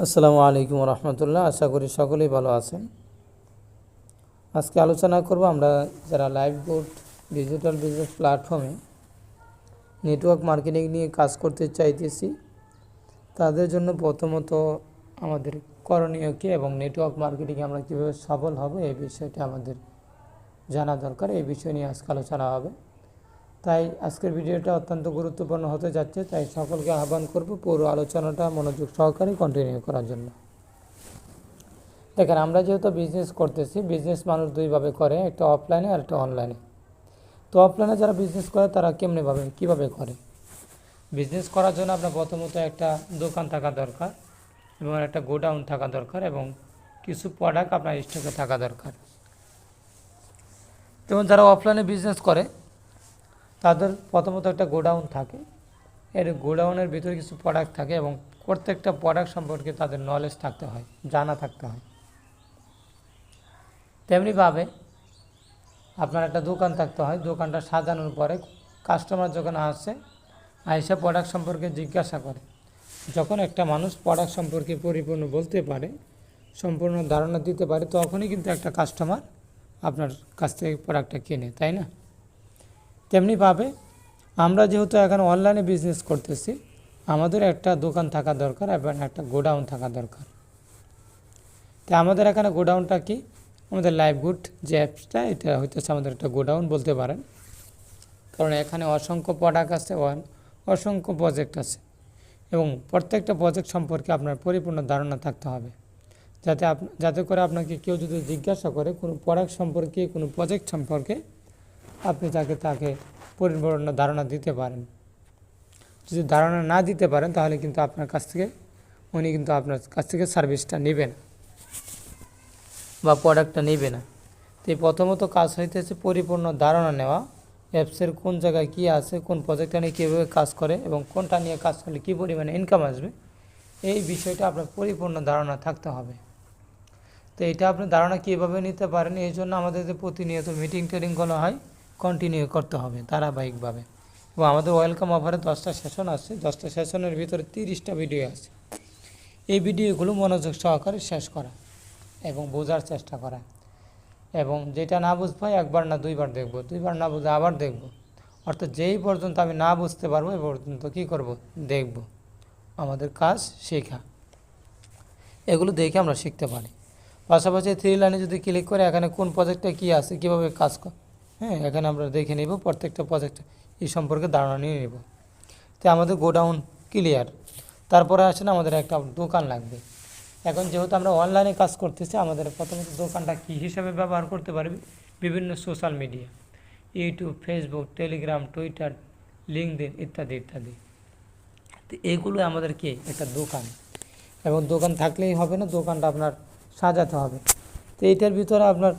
আসসালামু আলাইকুম রহমতুল্লাহ। আশা করি সকলেই ভালো আছেন। আজকে আলোচনা করব আমরা যারা লাইভবোট ডিজিটাল বিজনেস প্ল্যাটফর্মে নেটওয়ার্ক মার্কেটিং নিয়ে কাজ করতে চাইতেছি, তাদের জন্য প্রথমত আমাদের করণীয় কী এবং নেটওয়ার্ক মার্কেটিংয়ে আমরা কীভাবে সফল হব এই বিষয়টি আমাদের জানা দরকার। এই বিষয় নিয়ে আজকে আলোচনা হবে। তাই আজকের ভিডিওটা অত্যন্ত গুরুত্বপূর্ণ হতে যাচ্ছে, তাই সকলকে আহ্বান করব পুরো আলোচনাটা মনোযোগ সহকারে কন্টিনিউ করার জন্য। দেখেন, আমরা যেহেতু বিজনেস করতেছি, বিজনেস মানুষ দুইভাবে করে, একটা অফলাইনে আর একটা অনলাইনে। তো অফলাইনে যারা বিজনেস করে তারা কীভাবে করে? বিজনেস করার জন্য আপনার প্রথমত একটা দোকান থাকা দরকার এবং একটা গোডাউন থাকা দরকার এবং কিছু প্রোডাক্ট আপনার স্টকে থাকা দরকার। যেমন যারা অফলাইনে বিজনেস করে তাদের প্রথমত একটা গোডাউন থাকে, এর গোডাউনের ভিতরে কিছু প্রোডাক্ট থাকে এবং প্রত্যেকটা প্রোডাক্ট সম্পর্কে তাদের নলেজ থাকতে হয়, জানা থাকতে হয়। তেমনিভাবে আপনার একটা দোকান থাকতে হয়, দোকানটা সাজানোর পরে কাস্টমার যখন আসে আইসা প্রোডাক্ট সম্পর্কে জিজ্ঞাসা করে, যখন একটা মানুষ প্রোডাক্ট সম্পর্কে পরিপূর্ণ বলতে পারে, সম্পূর্ণ ধারণা দিতে পারে, তখনই কিন্তু একটা কাস্টমার আপনার কাছ থেকে প্রোডাক্টটা কেনে, তাই না? তেমনিভাবে আমরা যেহেতু এখন অনলাইনে বিজনেস করতেছি, আমাদের একটা দোকান থাকা দরকার এবং একটা গোডাউন থাকা দরকার। তো আমাদের এখানে গোডাউনটা কি? আমাদের লাইভগুড যে অ্যাপসটা, এটা হইতেছে আমাদের একটা গোডাউন বলতে পারেন, কারণ এখানে অসংখ্য প্রোডাক্ট আছে, অসংখ্য প্রজেক্ট আছে এবং প্রত্যেকটা প্রজেক্ট সম্পর্কে আপনার পরিপূর্ণ ধারণা থাকতে হবে, যাতে করে আপনাকে কেউ যদি জিজ্ঞাসা করে কোনো প্রোডাক্ট সম্পর্কে, কোনো প্রজেক্ট সম্পর্কে, আপনি তাকে পরিপূর্ণ ধারণা দিতে পারেন। যদি ধারণা না দিতে পারেন তাহলে কিন্তু উনি কিন্তু আপনার কাছ থেকে সার্ভিসটা নেবে না বা প্রোডাক্টটা নেবে না। তো এই প্রথমত কাজ হইতেছে পরিপূর্ণ ধারণা নেওয়া, অ্যাপসের কোন জায়গায় কী আছে, কোন প্রজেক্টটা নিয়ে কীভাবে কাজ করে এবং কোনটা নিয়ে কাজ করলে কী পরিমাণে ইনকাম আসবে, এই বিষয়টা আপনার পরিপূর্ণ ধারণা থাকতে হবে। তো এটা আপনি ধারণা কীভাবে নিতে পারেন, এই জন্য আমাদের যে প্রতিনিয়ত মিটিংগুলো হয় কন্টিনিউ করতে হবে ধারাবাহিকভাবে। এবং আমাদের ওয়েলকাম অফারে 10টা সেশন আছে, 10টা সেশনের ভিতরে 30টা ভিডিও আছে। এই ভিডিওগুলো মনোযোগ সহকারে শেষ করা এবং বোঝার চেষ্টা করা, এবং যেটা না বুঝবো একবার না দুইবার দেখব, দুইবার না বুঝে আবার দেখব, অর্থাৎ যেই পর্যন্ত আমি না বুঝতে পারবো এই পর্যন্ত কী করব, দেখব। আমাদের কাজ শেখা, এগুলো দেখে আমরা শিখতে পারি। পাশাপাশি 3 লাইনে যদি ক্লিক করে এখানে কোন প্রজেক্টে কী আছে, কীভাবে কাজ করে, এখানে আমরা দেখে নেব প্রত্যেকটা প্রজেক্ট এই সম্পর্কে ধারণা নিয়ে নেব। তো আমাদের গোডাউন ক্লিয়ার। তারপরে আসেন আমাদের একটা দোকান লাগবে। এখন যেহেতু আমরা অনলাইনে কাজ করতেছি, আমাদের প্রথমত দোকানটা কী হিসাবে ব্যবহার করতে পারবে, বিভিন্ন social media, YouTube, Facebook, Telegram, Twitter, LinkedIn ইত্যাদি ইত্যাদি। তো এইগুলো আমাদের কি একটা দোকান, এবং দোকান থাকলেই হবে না, দোকানটা আপনার সাজাতে হবে। তো এইটার ভিতরে আপনার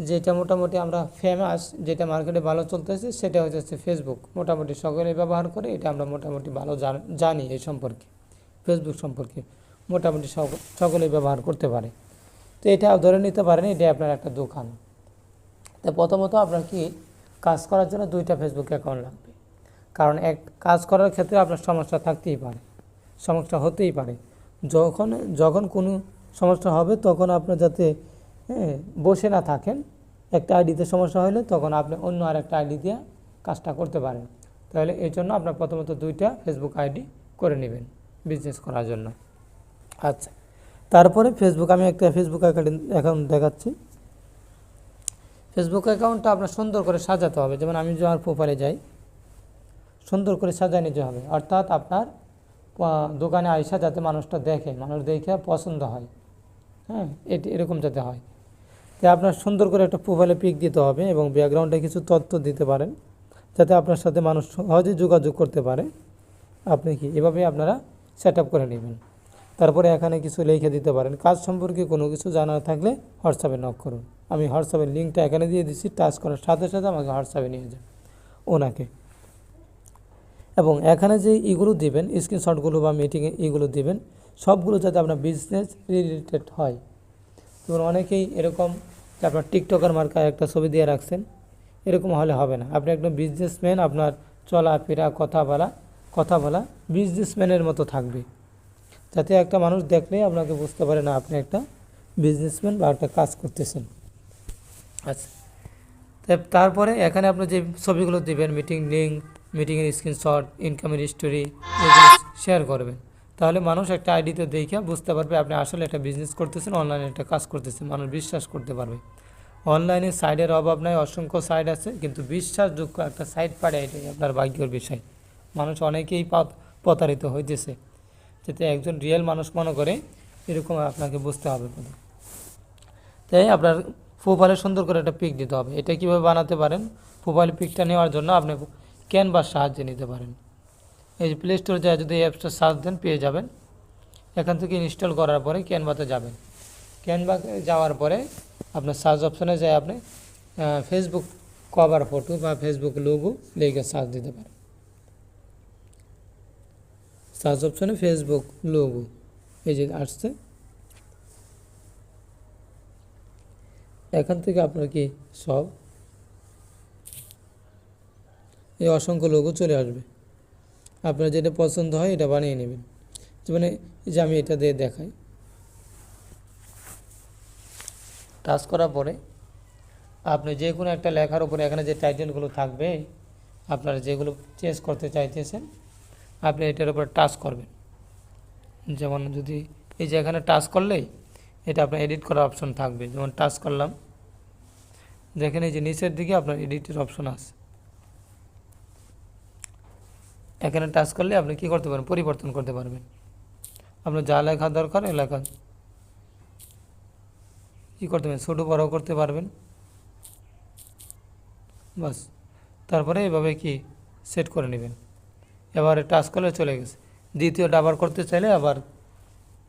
যেটা মোটামুটি আমরা ফেমাস, যেটা মার্কেটে ভালো চলতেছে, সেটা হচ্ছে ফেসবুক। মোটামুটি সকলে ব্যবহার করে, এটা আমরা মোটামুটি ভালো জানি এই সম্পর্কে, ফেসবুক সম্পর্কে মোটামুটি সকলেই ব্যবহার করতে পারে। তো এটা ধরে নিতে পারেন এটা আপনার একটা দোকান। তো প্রথমত আপনার কি কাজ করার জন্য 2টা ফেসবুক অ্যাকাউন্ট লাগবে, কারণ কাজ করার ক্ষেত্রে আপনার সমস্যা থাকতেই পারে, সমস্যা হতেই পারে। যখন কোনো সমস্যা হবে তখন আপনার যাতে বসে না থাকেন, একটা আইডিতে সমস্যা হলে তখন আপনি অন্য আরেকটা আইডি দিয়ে কাজটা করতে পারেন। তাহলে এই জন্য আপনার প্রথমত 2টা ফেসবুক আইডি করে নেবেন বিজনেস করার জন্য। আচ্ছা, তারপরে আমি একটা ফেসবুক অ্যাকাউন্ট দেখাচ্ছি। ফেসবুক অ্যাকাউন্টটা আপনার সুন্দর করে সাজাতে হবে। যেমন আমি যদি আমার প্রোফাইলে যাই, সুন্দর করে সাজিয়ে নিতে হবে, অর্থাৎ আপনার দোকানে আইসা যাতে মানুষ দেখে পছন্দ হয়, এরকম যাতে হয়। তাই আপনার সুন্দর করে একটা প্রোফাইলে পিক দিতে হবে এবং ব্যাকগ্রাউন্ডে কিছু তথ্য দিতে পারেন, যাতে আপনার সাথে মানুষ সহজে যোগাযোগ করতে পারে। আপনি এভাবে আপনারা সেট আপ করে নেবেন। তারপরে এখানে কিছু লিখে দিতে পারেন। কাজ সম্পর্কে কোনো কিছু জানার থাকলে হোয়াটসঅ্যাপে নক করুন। আমি হোয়াটসঅ্যাপের লিঙ্কটা এখানে দিয়ে দিচ্ছি, টাচ করার সাথে সাথে আমাকে হোয়াটসঅ্যাপে নিয়ে যান ওনাকে। এবং এখানে যে ইগুলো দিবেন, স্ক্রিনশটগুলো বা মিটিংয়ে এগুলো দিবেন, সবগুলো যাতে আপনার বিজনেস রিলেটেড হয়। যেমন অনেকেই এরকম যে আপনার টিকটকার মার্কায় একটা ছবি দিয়ে রাখছেন, এরকম হলে হবে না। আপনি একদম বিজনেসম্যান, আপনার চলাফেরা কথা বলা বিজনেসম্যানের মতো থাকবে। যাতে একটা মানুষ দেখলেই আপনাকে বুঝতে পারে না আপনি একটা বিজনেসম্যান বা একটা কাজ করতেছেন। আচ্ছা, তারপরে এখানে আপনি যে ছবিগুলো দিবেন, মিটিং লিঙ্ক, মিটিংয়ের স্ক্রিনশট, ইনকামের হিস্টোরি, এগুলো শেয়ার করবেন। তাহলে মানুষ একটা আইডিতে দেখে বুঝতে পারবে আপনি আসলে একটা বিজনেস করতেছেন, অনলাইনে একটা কাজ করতেছেন, মানুষ বিশ্বাস করতে পারবে। অনলাইনে সাইটের অভাব নাই, অসংখ্য সাইট আছে, কিন্তু বিশ্বাসযোগ্য একটা সাইট পারে এটাই আপনার ভাগ্যের বিষয়। মানুষ অনেকেই প্রতারিত হইতেছে, যাতে একজন রিয়েল মানুষ মনে করে এরকম আপনাকে বুঝতে হবে। তাই আপনার প্রোফাইলে সুন্দর করে একটা পিক দিতে হবে। এটা কীভাবে বানাতে পারেন? প্রোফাইল পিকটা নেওয়ার জন্য আপনি ক্যানভার সাহায্যে নিতে পারেন। এই যে প্লে স্টোরে যায় যদি অ্যাপসটা সার্চ দেন পেয়ে যাবেন। এখান থেকে ইনস্টল করার পরে ক্যানভাতে যাবেন। ক্যানভাতে যাওয়ার পরে আপনার সার্চ অপশানে যায় আপনি ফেসবুক কভার ফটো বা ফেসবুক লোগো লিখে সার্চ দিতে পারেন। সার্চ অপশানে ফেসবুক লোগো এই যে আসছে, এখান থেকে আপনার কি সব এই অসংখ্য লোগো চলে আসবে। আপনার যেটা পছন্দ হয় এটা বানিয়ে নেবেন। মানে এই যে আমি এটা দিয়ে দেখাই, টাচ করার পরে আপনি যে কোনো একটা লেখার উপরে এখানে যে টাইটেলগুলো থাকবে আপনারা যেগুলো চেঞ্জ করতে চাইতেছেন আপনি এটার উপরে টাচ করবেন। যেমন যদি এই যে এখানে টাচ করলেই এটা আপনার এডিট করার অপশন থাকবে। যেমন টাচ করলাম, দেখেন এই যে নিচের দিকে আপনার এডিটের অপশন আছে। এখানে টাচ করলে আপনি কী করতে পারেন? পরিবর্তন করতে পারবেন। আপনার যা লেখা দরকার এই লেখা কী করতে পারেন? ছোটো বড় করতে পারবেন, বাস। তারপরে এভাবে কি সেট করে নেবেন। এবারে টাচ করলে চলে গেছে। দ্বিতীয়টা আবার করতে চাইলে আবার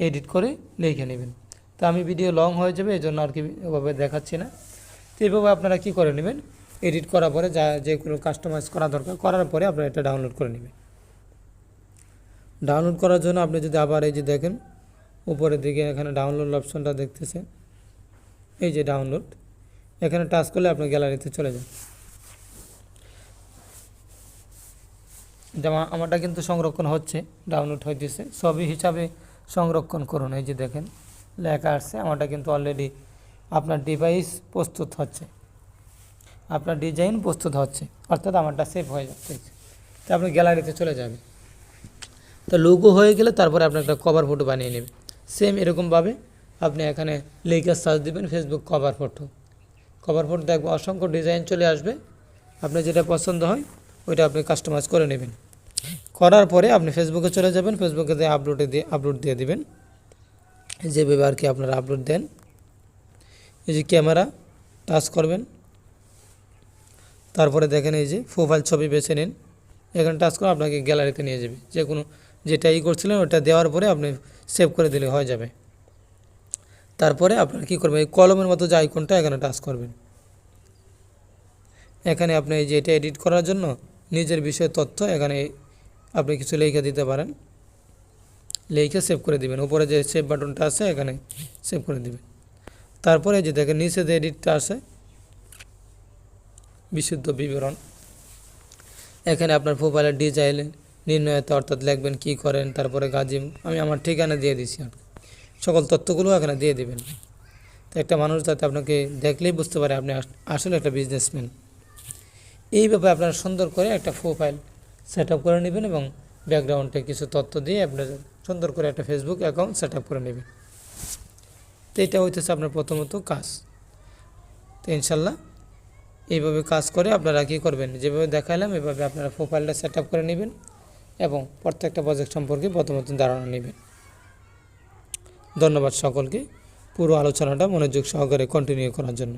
এডিট করে লিখে নেবেন। তো আমি ভিডিও লং হয়ে যাবে এই জন্য আর কি এভাবে দেখাচ্ছি না। তো এইভাবে আপনারা কী করে নেবেন? এডিট করার পরে যা যেগুলো কাস্টমাইজ করা দরকার করার পরে আপনারা এটা ডাউনলোড করে নেবেন। ডাউনলোড করার জন্য আপনি যদি আবার এই যে দেখেন উপরের দিকে এখানে ডাউনলোড অপশনটা দেখতেছেন, এই যে ডাউনলোড, এখানে টাচ করলে আপনার গ্যালারিতে চলে যান। যেমন আমারটা কিন্তু সংরক্ষণ হচ্ছে, ডাউনলোড হইতেছে। ছবি হিসাবে সংরক্ষণ করুন। এই যে দেখেন লেখা আসছে, আমারটা কিন্তু অলরেডি আপনার ডিভাইস প্রস্তুত হচ্ছে, আপনার ডিজাইন প্রস্তুত হচ্ছে, অর্থাৎ আমারটা সেভ হয়ে যাচ্ছে। তো আপনি গ্যালারিতে চলে যাবে। তো লোগো হয়ে গেলে তারপরে আপনি একটা কভার ফটো বানিয়ে নেবেন। সেম এরকমভাবে আপনি এখানে লিখে সার্চ দেবেন Facebook cover photo. Cover photo দেখবো অসংখ্য ডিজাইন চলে আসবে। আপনার যেটা পছন্দ হয় ওইটা আপনি কাস্টমাইজ করে নেবেন। করার পরে আপনি ফেসবুকে চলে যাবেন, ফেসবুকে দিয়ে আপলোড দিয়ে দিবেন। যেভাবে আর কি আপনারা আপলোড দেন, এই যে ক্যামেরা টাচ করবেন, তারপরে দেখেন এই যে প্রোফাইল ছবি বেছে নিন। এখানে টাচ করে আপনাকে গ্যালারিতে নিয়ে যাবে। যে কোনো যেটা করছিলেন ওটা দেওয়ার পরে আপনি সেভ করে দিলে হয়ে যাবে। তারপরে আপনারা কী করবেন? এই কলমের মতো যে আইকনটা এখানে টাচ করবেন। এখানে আপনি এই যে এটা এডিট করার জন্য নিজের বিষয়ে তথ্য এখানে আপনি কিছু লিখে দিতে পারেন, লিখে সেভ করে দিবেন। উপরে যে সেভ বাটনটা আছে এখানে সেভ করে দিবেন। তারপরে যে দেখেন নিচে যে এডিটটা আছে বিশুদ্ধ বিবরণ, এখানে আপনার প্রোফাইলের ডিজাইন নির্ণয়ত অর্থাৎ লিখবেন কী করেন, তারপরে গাজিম, আমি আমার ঠিকানা দিয়ে দিছি, সকল তথ্যগুলো এখানে দিয়ে দিবেন। তো একটা মানুষ যাতে আপনাকে দেখলেই বুঝতে পারে আপনি আসলে একটা বিজনেসম্যান। এইভাবে আপনারা সুন্দর করে একটা প্রোফাইল সেট আপ করে নেবেন এবং ব্যাকগ্রাউন্ডে কিছু তথ্য দিয়ে আপনার সুন্দর করে একটা ফেসবুক অ্যাকাউন্ট সেট আপ করে নেবেন। তো এটা হইতেছে আপনার প্রথমত কাজ। তো ইনশাল্লাহ এইভাবে কাজ করে আপনারা কী করবেন? যেভাবে দেখালাম এভাবে আপনারা প্রোফাইলটা সেট আপ করে নেবেন এবং প্রত্যেকটা প্রজেক্ট সম্পর্কে প্রথমত ধারণা নেবেন। ধন্যবাদ সকলকে পুরো আলোচনাটা মনোযোগ সহকারে কন্টিনিউ করার জন্য।